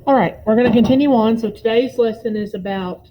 All right, we're going to continue on. So today's lesson is about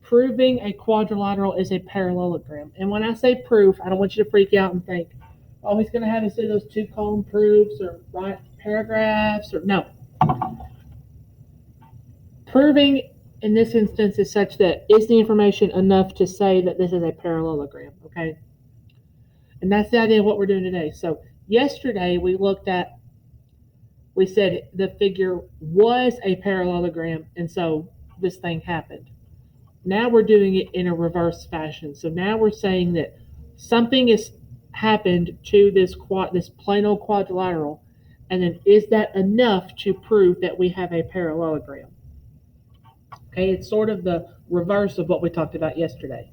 proving a quadrilateral is a parallelogram. And when I say proof, I don't want you to freak out and think, oh, he's going to have us do those two-column proofs or write paragraphs or no. Proving in this instance is such that is the information enough to say that this is a parallelogram, okay? And that's the idea of what we're doing today. So yesterday we said the figure was a parallelogram, and so this thing happened. Now we're doing it in a reverse fashion. So now we're saying that something has happened to this plain old quadrilateral, and then is that enough to prove that we have a parallelogram? Okay, it's sort of the reverse of what we talked about yesterday.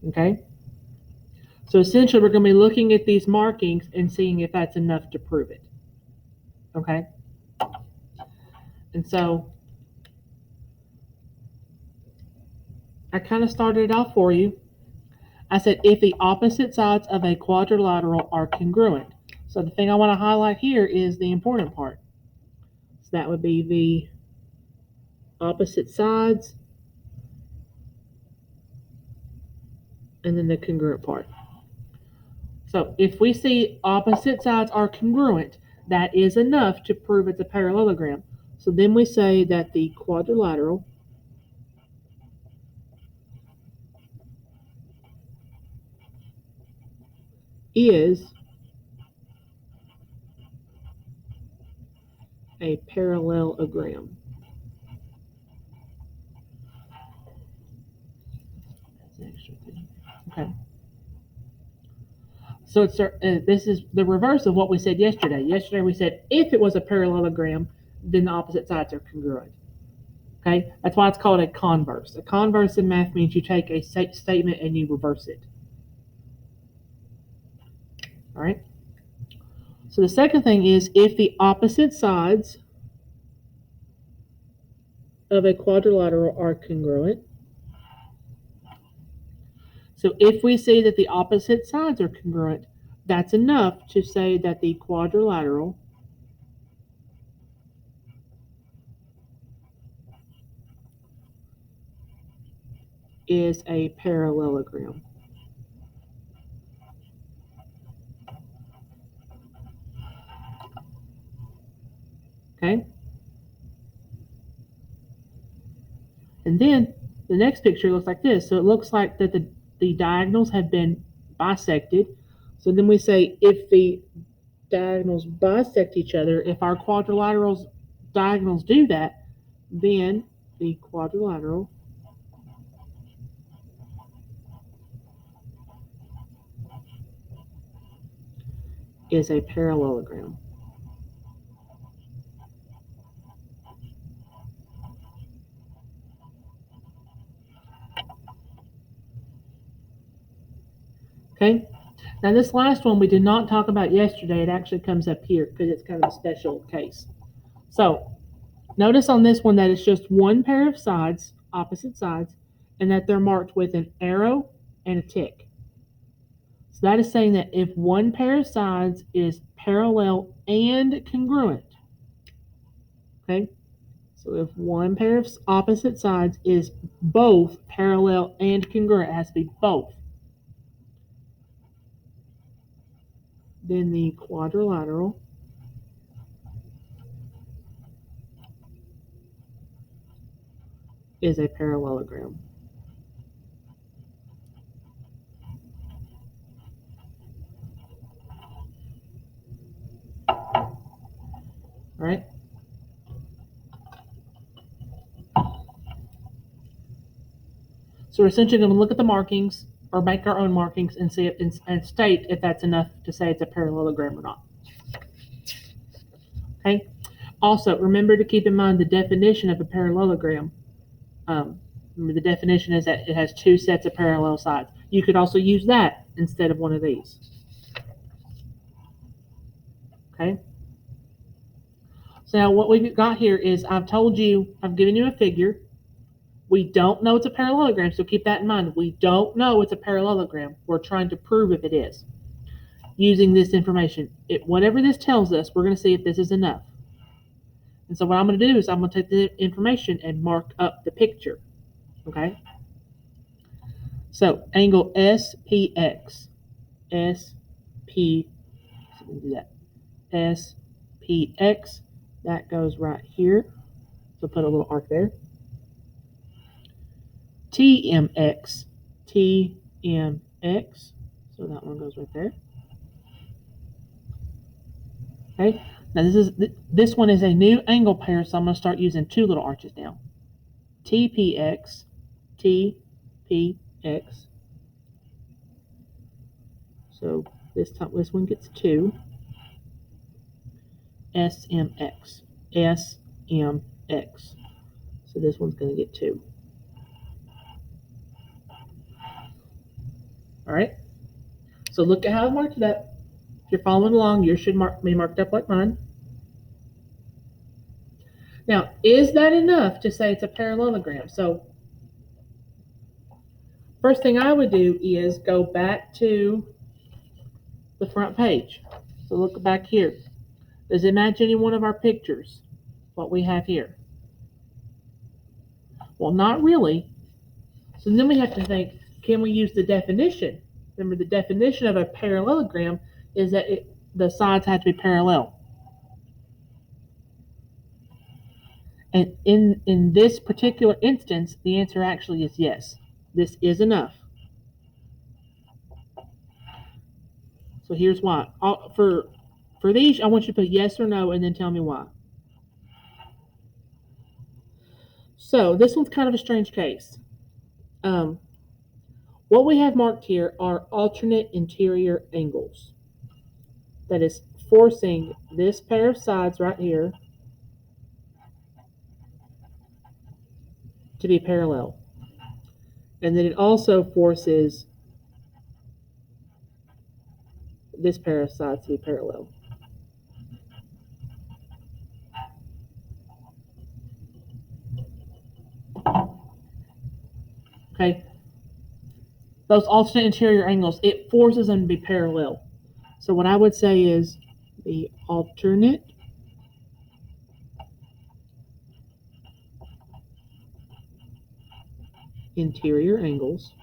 Okay, so essentially we're going to be looking at these markings and seeing if that's enough to prove it. Okay, and so I kind of started it off for you. I said if the opposite sides of a quadrilateral are congruent. So the thing I want to highlight here is the important part. So that would be the opposite sides and then the congruent part. So if we see opposite sides are congruent, that is enough to prove it's a parallelogram. So then we say that the quadrilateral is a parallelogram. Okay. So this is the reverse of what we said yesterday. Yesterday we said if it was a parallelogram, then the opposite sides are congruent. Okay, that's why it's called a converse. A converse in math means you take a statement and you reverse it. All right. So the second thing is if the opposite sides of a quadrilateral are congruent. So if we see that the opposite sides are congruent, that's enough to say that the quadrilateral is a parallelogram. Okay? And then the next picture looks like this. So it looks like that the diagonals have been bisected. So then we say if the diagonals bisect each other, if our quadrilaterals diagonals do that, then the quadrilateral is a parallelogram. Okay, now this last one we did not talk about yesterday. It actually comes up here because it's kind of a special case. So notice on this one that it's just one pair of sides, opposite sides, and that they're marked with an arrow and a tick. So that is saying that if one pair of sides is parallel and congruent, okay, so if one pair of opposite sides is both parallel and congruent, it has to be both, then the quadrilateral is a parallelogram. All right. So we're essentially going to look at the markings or make our own markings and see if, and state if that's enough to say it's a parallelogram or not. Okay. Also, remember to keep in mind the definition of a parallelogram. Remember the definition is that it has two sets of parallel sides. You could also use that instead of one of these. Okay. So now what we've got here is I've given you a figure. We don't know it's a parallelogram, so keep that in mind. We don't know it's a parallelogram. We're trying to prove if it is using this information. Whatever this tells us, we're going to see if this is enough. And so what I'm going to do is I'm going to take the information and mark up the picture. Okay? So angle SPX. SP, so we do that. SPX, that goes right here. So put a little arc there. TMX, TMX, so that one goes right there. Okay, now this one is a new angle pair, so I'm going to start using two little arches now. TPX, TPX. So this one gets 2. SMX, SMX. So this one's going to get 2. All right. So look at how I marked it up. If you're following along, yours should be marked up like mine. Now, is that enough to say it's a parallelogram? So first thing I would do is go back to the front page. So look back here. Does it match any one of our pictures, what we have here? Well, not really. So then we have to think, can we use the definition? Remember, the definition of a parallelogram is that the sides have to be parallel. And in this particular instance, the answer actually is yes. This is enough. So here's why. For these, I want you to put yes or no and then tell me why. So this one's kind of a strange case. What we have marked here are alternate interior angles. That is forcing this pair of sides right here to be parallel. And then it also forces this pair of sides to be parallel. Okay. Those alternate interior angles, it forces them to be parallel. So what I would say is the alternate interior angles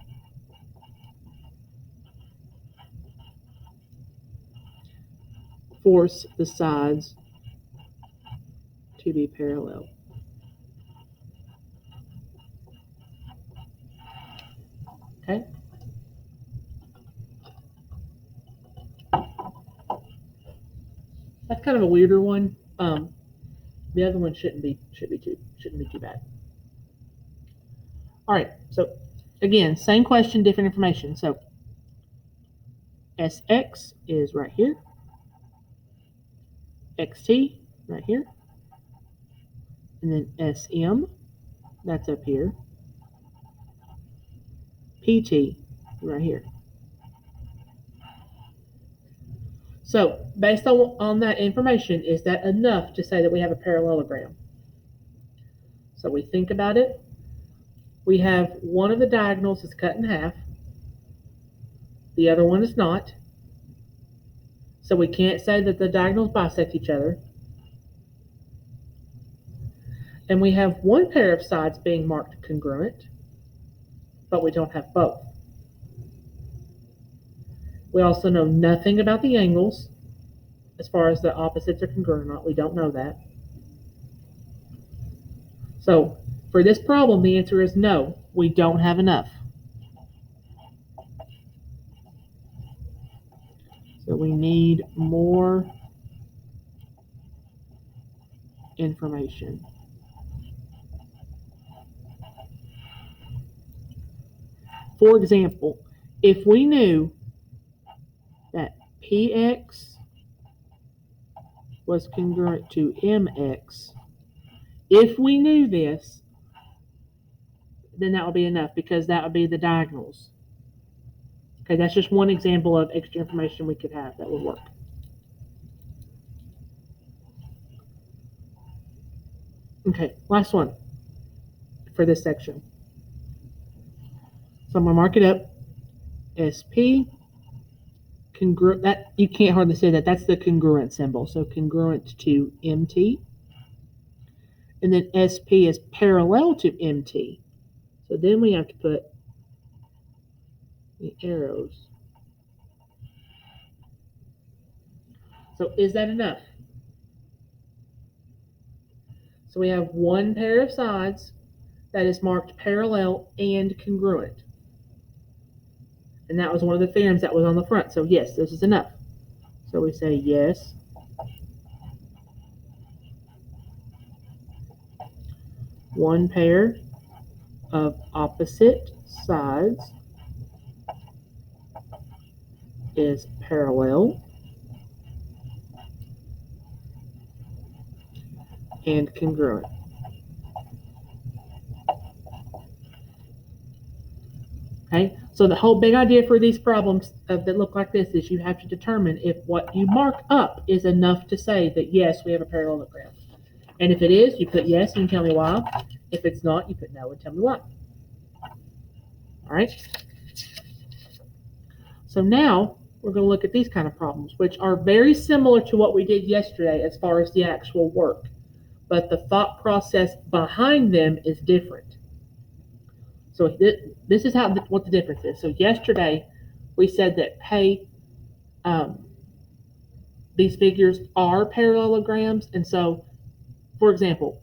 force the sides to be parallel. Okay? That's kind of a weirder one. The other one shouldn't be too bad. All right. So again, same question, different information. So SX is right here. XT right here. And then SM, that's up here. PT right here. So based on that information, is that enough to say that we have a parallelogram? So we think about it. We have one of the diagonals is cut in half. The other one is not. So we can't say that the diagonals bisect each other. And we have one pair of sides being marked congruent, but we don't have both. We also know nothing about the angles as far as the opposites are congruent or not. We don't know that. So for this problem, the answer is no, we don't have enough. So we need more information. For example, if we knew that PX was congruent to MX, if we knew this, then that would be enough because that would be the diagonals. Okay, that's just one example of extra information we could have that would work. Okay, last one for this section. So I'm going to mark it up. SP, congruent, that you can't hardly say that. That's the congruent symbol. So congruent to MT. and then SP is parallel to MT. So then we have to put the arrows. So is that enough? So we have one pair of sides that is marked parallel and congruent. And that was one of the theorems that was on the front. So yes, this is enough. So we say yes. One pair of opposite sides is parallel and congruent. Okay, so the whole big idea for these problems that look like this is you have to determine if what you mark up is enough to say that yes, we have a parallelogram. And if it is, you put yes and you tell me why. If it's not, you put no and tell me why. All right. So now we're going to look at these kind of problems, which are very similar to what we did yesterday as far as the actual work, but the thought process behind them is different. So this is what the difference is. So yesterday we said that, hey, these figures are parallelograms, and so, for example,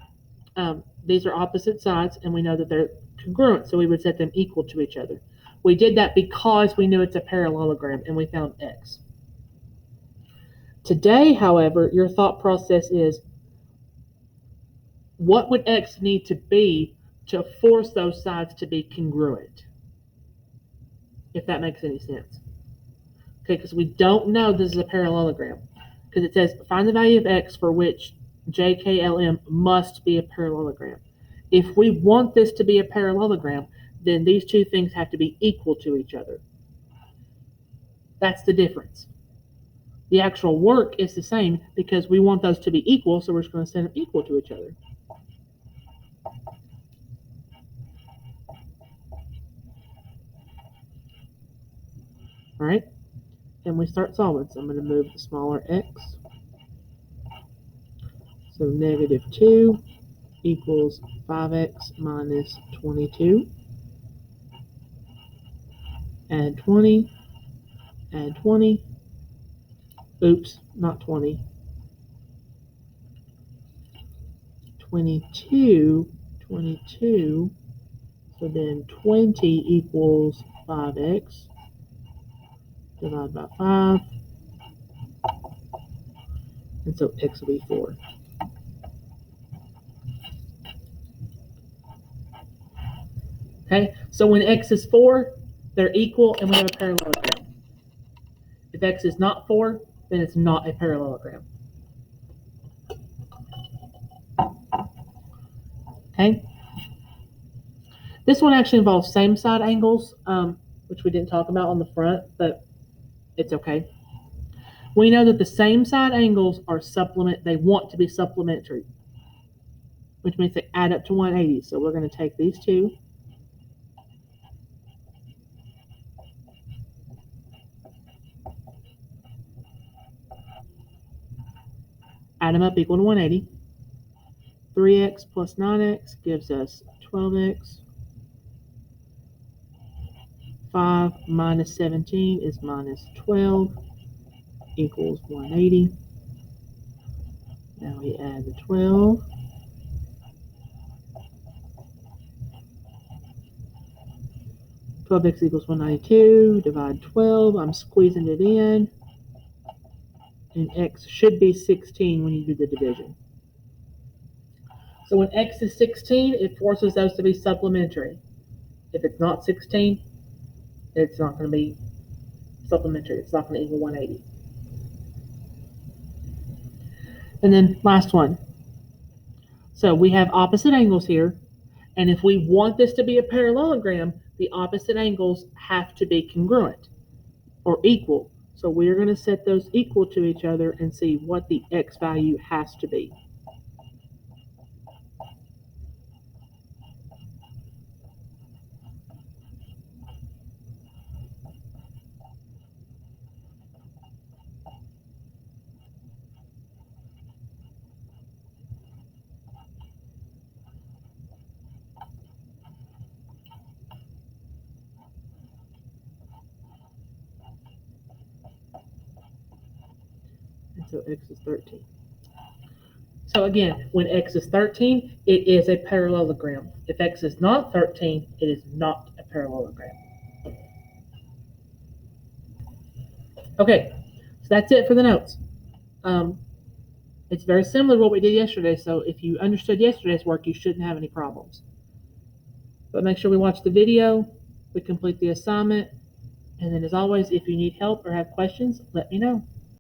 these are opposite sides, and we know that they're congruent, so we would set them equal to each other. We did that because we knew it's a parallelogram, and we found x. Today, however, your thought process is, what would x need to be to force those sides to be congruent? If that makes any sense. Okay, because we don't know this is a parallelogram. Because it says, find the value of x for which JKLM must be a parallelogram. If we want this to be a parallelogram, then these two things have to be equal to each other. That's the difference. The actual work is the same because we want those to be equal, so we're just going to set them equal to each other. All right, and we start solving. So I'm going to move the smaller x. So negative 2 equals 5x minus 22. Add 20. Add 20. Oops, not 20. 22. So then 20 equals 5x. Divide by 5. And so x will be 4. Okay, so when x is 4, they're equal and we have a parallelogram. If x is not 4, then it's not a parallelogram. Okay? This one actually involves same side angles, which we didn't talk about on the front, but it's okay. We know that the same side angles are they want to be supplementary, which means they add up to 180. So we're going to take these two, add them up equal to 180. 3x plus 9x gives us 12x. 5 minus 17 is minus 12 equals 180. Now we add the 12. 12x equals 192. Divide 12. I'm squeezing it in. And x should be 16 when you do the division. So when x is 16, it forces those to be supplementary. If it's not 16, it's not going to be supplementary. It's not going to equal 180. And then last one. So we have opposite angles here. And if we want this to be a parallelogram, the opposite angles have to be congruent or equal. So we're going to set those equal to each other and see what the x value has to be. So x is 13. So again, when x is 13, it is a parallelogram. If x is not 13, it is not a parallelogram. Okay, so that's it for the notes. It's very similar to what we did yesterday, so if you understood yesterday's work, you shouldn't have any problems. But make sure we watch the video, we complete the assignment, and then as always, if you need help or have questions, let me know.